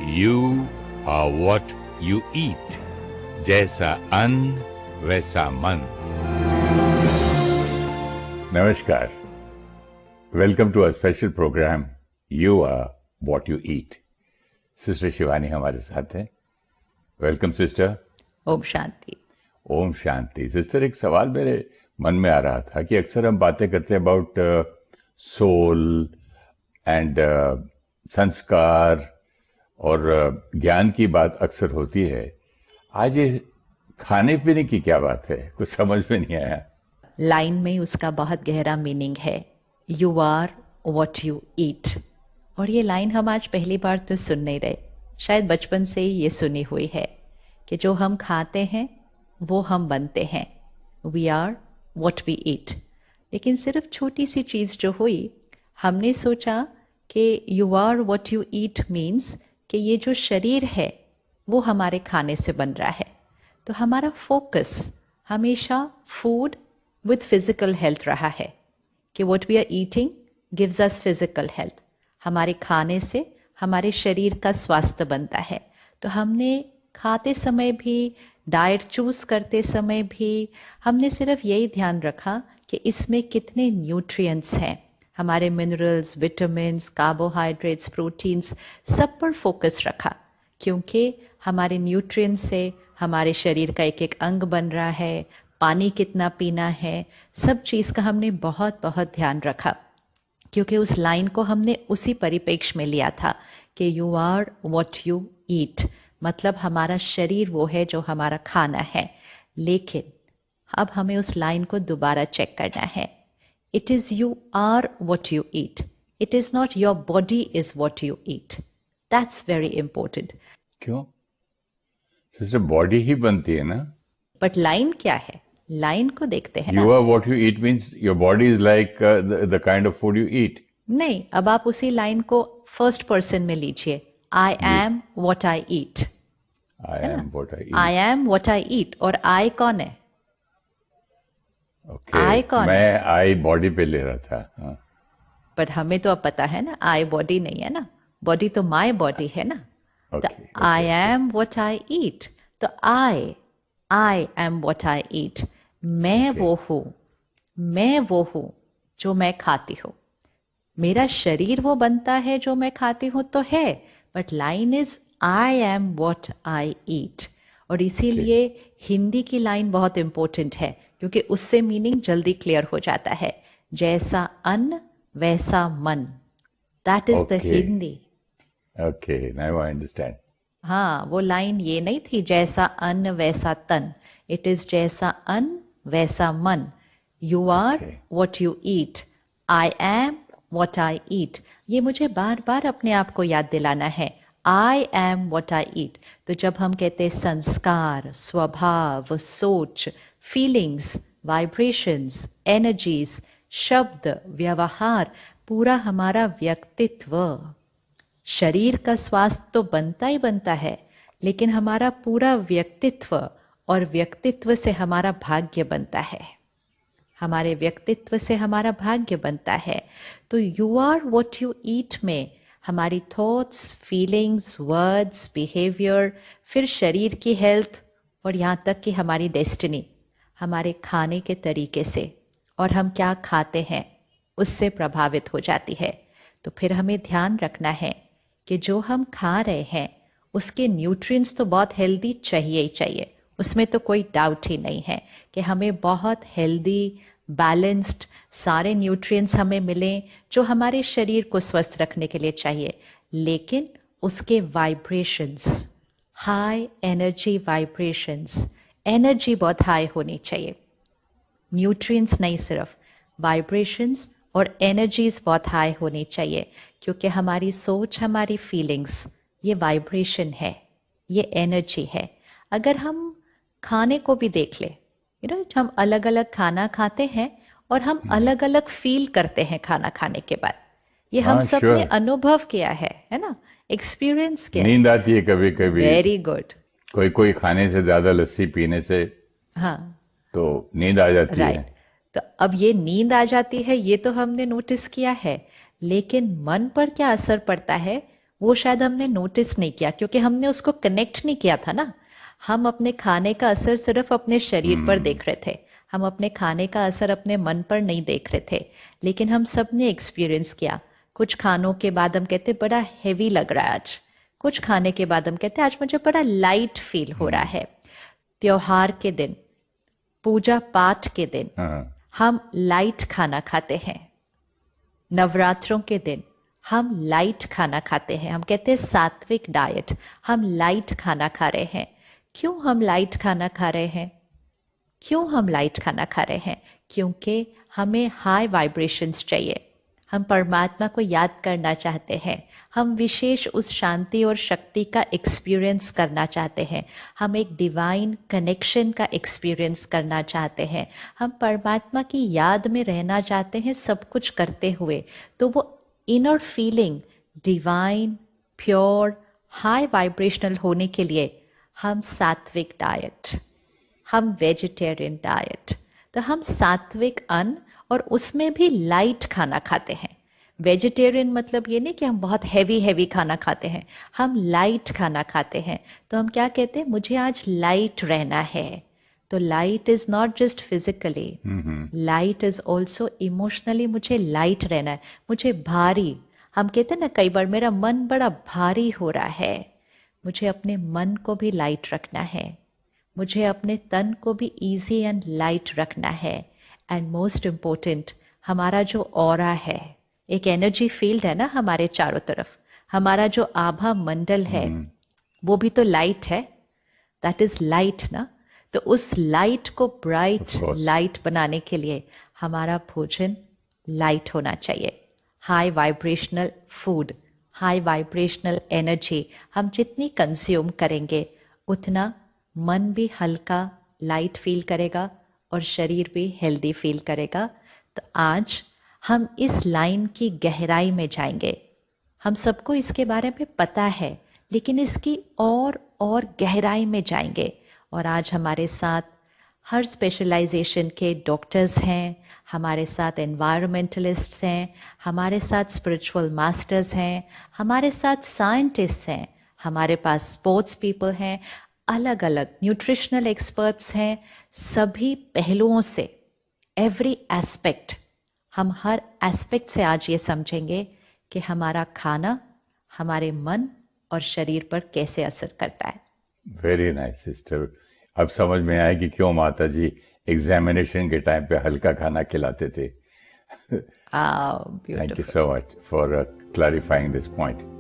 You are what you eat. जैसा अन्न वैसा मन. नमस्कार. Welcome to our special program. You are what you eat. Sister Shivani हमारे साथ है. Welcome sister. ओम शांति. ओम शांति. सिस्टर, एक सवाल मेरे मन में आ रहा था कि अक्सर हम बातें करते हैं अबाउट सोल एंड संस्कार और ज्ञान की बात अक्सर होती है. आज ये खाने पीने की क्या बात है, कुछ समझ में नहीं आया. लाइन में उसका बहुत गहरा मीनिंग है. You are what you eat. और ये लाइन हम आज पहली बार तो सुन नहीं रहे, शायद बचपन से ही ये सुनी हुई है कि जो हम खाते हैं वो हम बनते हैं. We are what we eat. लेकिन सिर्फ छोटी सी चीज़ जो हुई, हमने सोचा कि you are what you eat means कि ये जो शरीर है वो हमारे खाने से बन रहा है. तो हमारा फोकस हमेशा फूड विद फिजिकल हेल्थ रहा है कि what we are eating gives us physical health. हमारे खाने से हमारे शरीर का स्वास्थ्य बनता है. तो हमने खाते समय भी, डाइट चूज करते समय भी, हमने सिर्फ यही ध्यान रखा कि इसमें कितने न्यूट्रिएंट्स हैं. हमारे मिनरल्स, विटामिन्स, कार्बोहाइड्रेट्स, प्रोटीन्स, सब पर फोकस रखा, क्योंकि हमारे न्यूट्रिएंट्स से हमारे शरीर का एक एक अंग बन रहा है. पानी कितना पीना है, सब चीज़ का हमने बहुत बहुत ध्यान रखा, क्योंकि उस लाइन को हमने उसी परिप्रेक्ष्य में लिया था कि you are what you eat. मतलब हमारा शरीर वो है जो हमारा खाना है. लेकिन अब हमें उस लाइन को दोबारा चेक करना है. It is you are what you eat. It is not your body is what you eat. That's very important. क्यों सिस्टर? बॉडी ही बनती है ना. बट लाइन क्या है? लाइन को देखते हैं ना. You are what you eat means your body is like the kind of food you eat. नहीं, अब आप उसी लाइन को फर्स्ट पर्सन में लीजिए. I am what I eat. I am what I eat. I am what I eat. और I कौन है? ओके, आई कौन है? मैं आई बॉडी पे ले रहा था. बट हमें तो अब पता है ना, आई बॉडी नहीं है ना. बॉडी तो माई बॉडी है ना. आई एम व्हाट आई ईट. तो आई एम व्हाट आई ईट. मैं वो हूँ, मैं वो हूँ जो मैं खाती हूँ. मेरा शरीर वो बनता है जो मैं खाती हूँ तो है, but line is I am what I eat. और इसीलिए हिंदी की लाइन बहुत इंपॉर्टेंट है, क्योंकि उससे मीनिंग जल्दी क्लियर हो जाता है. जैसा अन्न वैसा मन. That is the Hindi. Okay, now I understand. हाँ, वो लाइन ये नहीं थी जैसा अन्न वैसा तन. इट इज जैसा अन्न वैसा मन. You are what you eat. I am what I eat. ये मुझे बार बार अपने आप को याद दिलाना है. आई एम व्हाट आई ईट. तो जब हम कहते हैं संस्कार, स्वभाव, सोच, फीलिंग्स, वाइब्रेशंस, एनर्जीज, शब्द, व्यवहार, पूरा हमारा व्यक्तित्व. शरीर का स्वास्थ्य तो बनता ही बनता है, लेकिन हमारा पूरा व्यक्तित्व, और व्यक्तित्व से हमारा भाग्य बनता है. हमारे व्यक्तित्व से हमारा भाग्य बनता है. तो you are what you eat में हमारी थॉट्स, फीलिंग्स, वर्ड्स, बिहेवियर, फिर शरीर की हेल्थ, और यहाँ तक कि हमारी डेस्टिनी हमारे खाने के तरीके से और हम क्या खाते हैं उससे प्रभावित हो जाती है. तो फिर हमें ध्यान रखना है कि जो हम खा रहे हैं उसके न्यूट्रिएंट्स तो बहुत हेल्दी चाहिए ही चाहिए. उसमें तो कोई डाउट ही नहीं है कि हमें बहुत हेल्दी, बैलेंस्ड सारे न्यूट्रिएंट्स हमें मिलें जो हमारे शरीर को स्वस्थ रखने के लिए चाहिए. लेकिन उसके vibrations, high energy vibrations, energy बहुत हाई होनी चाहिए. न्यूट्रिएंट्स नहीं, सिर्फ वाइब्रेशंस और एनर्जीज बहुत हाई होनी चाहिए, क्योंकि हमारी सोच, हमारी फीलिंग्स, ये वाइब्रेशन है, ये एनर्जी है. अगर हम खाने को भी देख ले, हम अलग अलग खाना खाते हैं और हम अलग अलग फील करते हैं खाना खाने के बाद. ये हम सब ने अनुभव किया है ना, एक्सपीरियंस किया. नींद आती है कभी कभी. Very good. कोई कोई खाने से ज्यादा लस्सी पीने से हाँ, तो नींद आ जाती है. तो अब ये नींद आ जाती है, ये तो हमने नोटिस किया है. लेकिन मन पर क्या असर पड़ता है वो शायद हमने नोटिस नहीं किया क्योंकि हमने उसको कनेक्ट नहीं किया था ना। हम अपने खाने का असर सिर्फ अपने शरीर पर देख रहे थे, हम अपने खाने का असर अपने मन पर नहीं देख रहे थे। लेकिन हम सब ने एक्सपीरियंस किया। कुछ खानों के बाद हम कहते बड़ा हैवी लग रहा है आज, कुछ खाने के बाद हम कहते आज मुझे बड़ा लाइट फील हो रहा है। त्योहार के दिन, पूजा पाठ के दिन हाँ, हम लाइट खाना खाते हैं। नवरात्रों के दिन हम लाइट खाना खाते हैं, हम कहते हैं सात्विक डाइट, हम लाइट खाना खा रहे हैं। क्यों हम लाइट खाना खा रहे हैं? क्यों हम लाइट खाना खा रहे हैं? क्योंकि हमें हाई वाइब्रेशंस चाहिए, हम परमात्मा को याद करना चाहते हैं, हम विशेष उस शांति और शक्ति का एक्सपीरियंस करना चाहते हैं, हम एक डिवाइन कनेक्शन का एक्सपीरियंस करना चाहते हैं, हम परमात्मा की याद में रहना चाहते हैं सब कुछ करते हुए। तो वो inner feeling divine, pure, high vibrational होने के लिए हम सात्विक डाइट, हम वेजिटेरियन डाइट, तो हम सात्विक अन्न और उसमें भी लाइट खाना खाते हैं। वेजिटेरियन मतलब ये नहीं कि हम बहुत हैवी खाना खाते हैं, हम लाइट खाना खाते हैं। तो हम क्या कहते हैं, मुझे आज लाइट रहना है। तो light is not just physically, light is also emotionally, मुझे लाइट रहना है। मुझे भारी, हम कहते हैं ना कई बार मेरा मन बड़ा भारी हो रहा है, मुझे अपने मन को भी लाइट रखना है, मुझे अपने तन को भी इजी एंड लाइट रखना है। एंड मोस्ट इम्पोर्टेंट, हमारा जो ऑरा है, एक एनर्जी फील्ड है ना हमारे चारों तरफ, हमारा जो आभा मंडल है वो भी तो लाइट है, दैट इज लाइट ना। तो उस लाइट को ब्राइट of course. लाइट बनाने के लिए हमारा भोजन लाइट होना चाहिए। High vibrational food, high vibrational energy हम जितनी कंज्यूम करेंगे उतना मन भी हल्का लाइट फील करेगा और शरीर भी हेल्दी फील करेगा। तो आज हम इस लाइन की गहराई में जाएंगे। हम सबको इसके बारे में पता है, लेकिन इसकी और गहराई में जाएंगे। और आज हमारे साथ हर स्पेशलाइजेशन के डॉक्टर्स हैं, हमारे साथ एनवायरमेंटलिस्ट्स हैं, हमारे साथ स्पिरिचुअल मास्टर्स हैं, हमारे साथ साइंटिस्ट्स हैं, हमारे पास स्पोर्ट्स पीपल हैं, अलग अलग न्यूट्रिशनल एक्सपर्ट्स हैं। सभी पहलुओं से, एवरी एस्पेक्ट, हम हर एस्पेक्ट से आज ये समझेंगे कि हमारा खाना हमारे मन और शरीर पर कैसे असर करता है। Very nice sister. अब समझ में आया कि क्यों माता जी एग्जामिनेशन के टाइम पे हल्का खाना खिलाते थे। Thank you beautiful. So much for clarifying this point.